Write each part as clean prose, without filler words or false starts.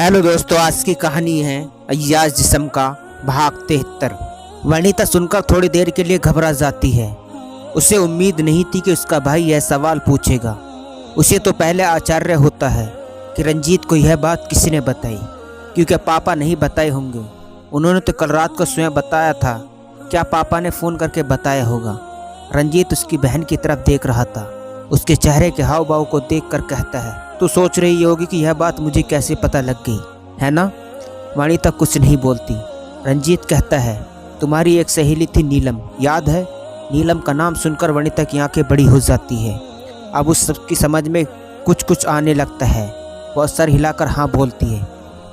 Hello दोस्तों, आज की कहानी है अय्याज जिस्म का भाग 73। वनिता सुनकर थोड़ी देर के लिए घबरा जाती है। उसे उम्मीद नहीं थी कि उसका भाई यह सवाल पूछेगा। उसे तो पहले आश्चर्य होता है कि रंजीत को यह बात किसने बताई, क्योंकि पापा नहीं बताए होंगे। उन्होंने तो कल रात को स्वयं बताया था। क्या पापा ने फ़ोन करके बताया होगा? रंजीत उसकी बहन की तरफ देख रहा था। उसके चेहरे के हाव भाव को देखकर कहता है, तो सोच रही होगी कि यह बात मुझे कैसे पता लग गई, है ना? वनिता कुछ नहीं बोलती। रंजीत कहता है, तुम्हारी एक सहेली थी नीलम, याद है? नीलम का नाम सुनकर वनिता की आंखें बड़ी हो जाती है। अब उस सबकी समझ में कुछ कुछ आने लगता है। वह सर हिलाकर हाँ बोलती है।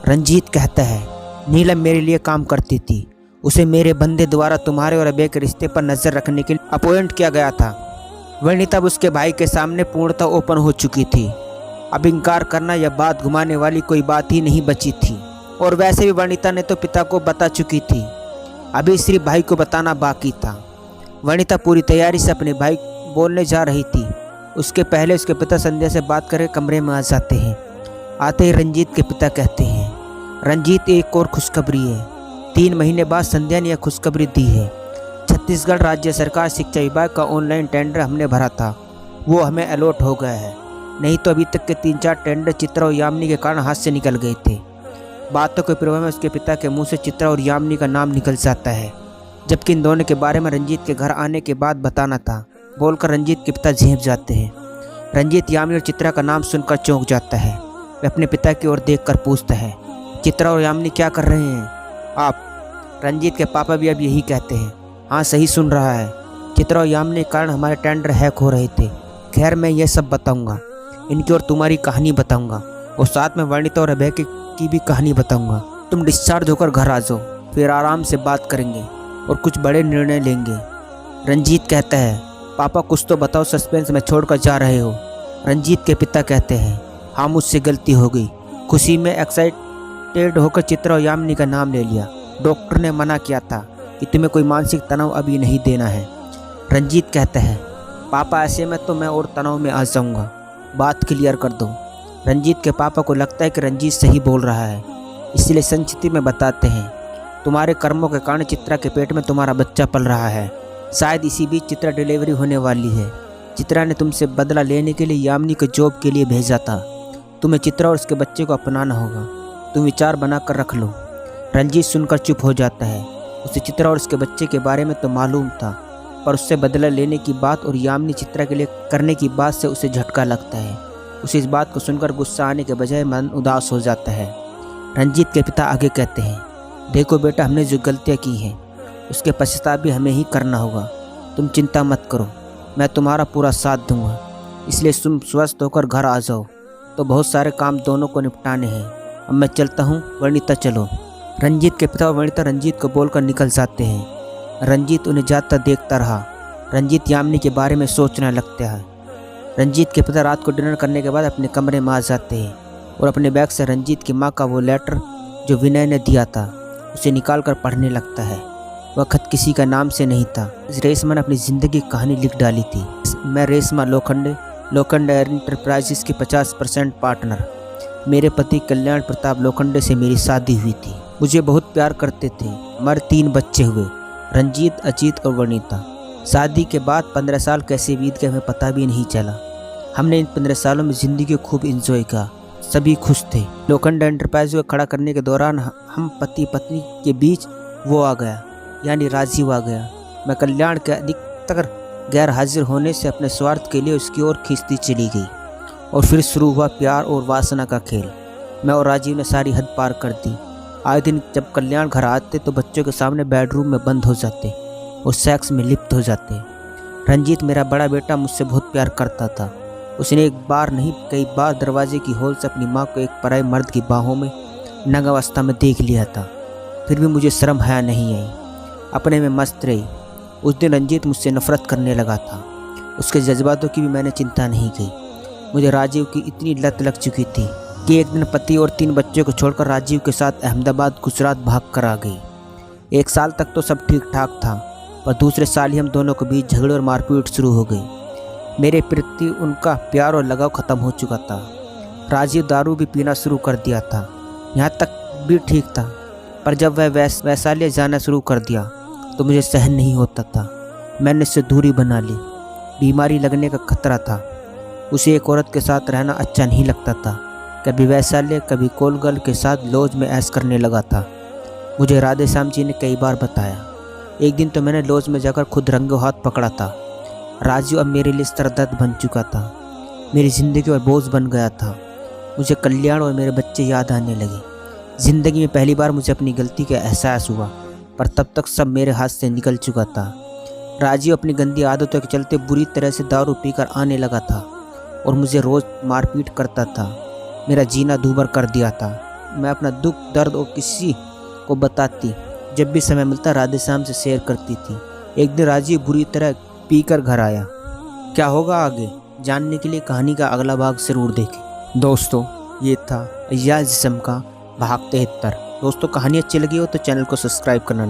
रंजीत कहता है, नीलम मेरे लिए काम करती थी। उसे मेरे बंदे द्वारा तुम्हारे और अबे के रिश्ते पर नज़र रखने के लिए अपॉइंट किया गया था। वनिता अब उसके भाई के सामने पूर्णतः ओपन हो चुकी थी। अब इनकार करना या बात घुमाने वाली कोई बात ही नहीं बची थी। और वैसे भी वनिता ने तो पिता को बता चुकी थी, अभी सिर्फ भाई को बताना बाकी था। वनिता पूरी तैयारी से अपने भाई बोलने जा रही थी। उसके पहले उसके पिता संध्या से बात करके कमरे में आ जाते हैं। आते ही रंजीत के पिता कहते हैं, रंजीत एक और खुशखबरी है। 3 महीने बाद संध्या ने यह खुशखबरी दी है। छत्तीसगढ़ राज्य सरकार शिक्षा विभाग का ऑनलाइन टेंडर हमने भरा था, वो हमें अलॉट हो गया है। नहीं तो अभी तक के 3-4 टेंडर चित्रा और यामिनी के कारण हाथ से निकल गए थे। बातों के प्रभाव में उसके पिता के मुंह से चित्रा और यामिनी का नाम निकल जाता है, जबकि इन दोनों के बारे में रंजीत के घर आने के बाद बताना था। बोलकर रंजीत के पिता झेप जाते हैं। रंजीत यामिनी और चित्रा का नाम सुनकर चौंक जाता है। वह अपने पिता की ओर देखकर पूछता है, चित्रा और यामिनी क्या कर रहे हैं आप? रंजीत के पापा भी अब यही कहते हैं, हाँ सही सुन रहा है, चित्रा और यामिनी के कारण हमारे टेंडर हैक हो रहे थे। खैर मैं ये सब बताऊंगा, इनकी और तुम्हारी कहानी बताऊंगा, और साथ में वनिता और अभय की भी कहानी बताऊंगा। तुम डिस्चार्ज होकर घर आ जाओ, फिर आराम से बात करेंगे और कुछ बड़े निर्णय लेंगे। रंजीत कहता है, पापा कुछ तो बताओ, सस्पेंस में छोड़कर जा रहे हो। रंजीत के पिता कहते हैं, हाँ मुझसे गलती हो गई। खुशी में एक्साइटेड होकर चित्रा और यामिनी का नाम ले लिया। डॉक्टर ने मना किया था कि तुम्हें कोई मानसिक तनाव अभी नहीं देना है। रंजीत कहता है, पापा ऐसे में तो मैं और तनाव में आ जाऊंगा, बात क्लियर कर दो। रंजीत के पापा को लगता है कि रंजीत सही बोल रहा है, इसलिए संक्षिप्त में बताते हैं, तुम्हारे कर्मों के कारण चित्रा के पेट में तुम्हारा बच्चा पल रहा है। शायद इसी बीच चित्रा डिलीवरी होने वाली है। चित्रा ने तुमसे बदला लेने के लिए यामिनी को जॉब के लिए भेजा था। तुम्हें चित्रा और उसके बच्चे को अपनाना होगा। तुम विचार बना कर रख लो। रंजीत सुनकर चुप हो जाता है। उसे चित्रा और उसके बच्चे के बारे में तो मालूम था, पर उससे बदला लेने की बात और यामिनी चित्रा के लिए करने की बात से उसे झटका लगता है। उसे इस बात को सुनकर गुस्सा आने के बजाय मन उदास हो जाता है। रंजीत के पिता आगे कहते हैं, देखो बेटा, हमने जो गलतियाँ की हैं उसके पश्चाताप भी हमें ही करना होगा। तुम चिंता मत करो, मैं तुम्हारा पूरा साथ दूंगा। इसलिए तुम स्वस्थ होकर घर आ जाओ। तो बहुत सारे काम दोनों को निपटाने हैं। अब मैं चलता हूँ, वनिता चलो। रंजीत के पिता और वनिता रंजीत को बोलकर निकल जाते हैं। रंजीत उन्हें जाता देखता रहा। रंजीत यामिनी के बारे में सोचने लगता है। रंजीत के पिता रात को डिनर करने के बाद अपने कमरे में आ जाते हैं और अपने बैग से रंजीत की माँ का वो लेटर जो विनय ने दिया था उसे निकाल कर पढ़ने लगता है। वह खत किसी का नाम से नहीं था। रेशमा ने अपनी ज़िंदगी की कहानी लिख डाली थी। मैं रेशमा लोखंडे एंटरप्राइजेस की 50% पार्टनर। मेरे पति कल्याण प्रताप लोखंडे से मेरी शादी हुई थी। मुझे बहुत प्यार करते थे। हमारे 3 बच्चे हुए, रंजीत, अजीत और वनिता। शादी के बाद 15 साल कैसे बीत गए हमें पता भी नहीं चला। हमने इन 15 सालों में ज़िंदगी को खूब एंजॉय किया। सभी खुश थे। लोखंडे एंटरप्राइज को खड़ा करने के दौरान हम पति पत्नी के बीच वो आ गया, यानी राजीव आ गया। मैं कल्याण के अधिकतर गैर हाजिर होने से अपने स्वार्थ के लिए उसकी ओर खींचती चली गई और फिर शुरू हुआ प्यार और वासना का खेल। मैं और राजीव ने सारी हद पार कर दी। आए दिन जब कल्याण घर आते तो बच्चों के सामने बेडरूम में बंद हो जाते और सेक्स में लिप्त हो जाते। रंजीत मेरा बड़ा बेटा मुझसे बहुत प्यार करता था। उसने एक बार नहीं कई बार दरवाजे की होल से अपनी माँ को एक पराये मर्द की बाहों में नंग अवस्था में देख लिया था। फिर भी मुझे शर्म हया नहीं आई, अपने में मस्त रही। उस दिन रंजीत मुझसे नफरत करने लगा था। उसके जज्बातों की भी मैंने चिंता नहीं की। मुझे राजीव की इतनी लत लग चुकी थी कि एक दिन पति और 3 बच्चों को छोड़कर राजीव के साथ अहमदाबाद गुजरात भाग कर आ गई। 1 साल तक तो सब ठीक ठाक था, पर दूसरे साल ही हम दोनों के बीच झगड़े और मारपीट शुरू हो गई। मेरे प्रति उनका प्यार और लगाव ख़त्म हो चुका था। राजीव दारू भी पीना शुरू कर दिया था। यहाँ तक भी ठीक था, पर जब वह वैशाली जाना शुरू कर दिया तो मुझे सहन नहीं होता था। मैंने उससे दूरी बना ली। बीमारी लगने का खतरा था। उसे एक औरत के साथ रहना अच्छा नहीं लगता था। कभी वैशाली कभी कोलगल के साथ लॉज में ऐश करने लगा था। मुझे राधे श्याम जी ने कई बार बताया। एक दिन तो मैंने लॉज में जाकर खुद रंगों हाथ पकड़ा था। राजू अब मेरे लिए सरदर्द बन चुका था, मेरी ज़िंदगी और बोझ बन गया था। मुझे कल्याण और मेरे बच्चे याद आने लगे। ज़िंदगी में पहली बार मुझे अपनी गलती का एहसास हुआ, पर तब तक सब मेरे हाथ से निकल चुका था। राजू अपनी गंदी आदतों के चलते बुरी तरह से दारू पीकर आने लगा था और मुझे रोज़ मारपीट करता था। मेरा जीना दूभर कर दिया था। मैं अपना दुख दर्द और किसी को बताती, जब भी समय मिलता राधे श्याम से शेयर करती थी। एक दिन राजीव बुरी तरह पीकर घर आया। क्या होगा आगे जानने के लिए कहानी का अगला भाग जरूर देखें। दोस्तों, ये था अय्याज जिस्म का भाग 73। दोस्तों, कहानी अच्छी लगी हो तो चैनल को सब्सक्राइब करना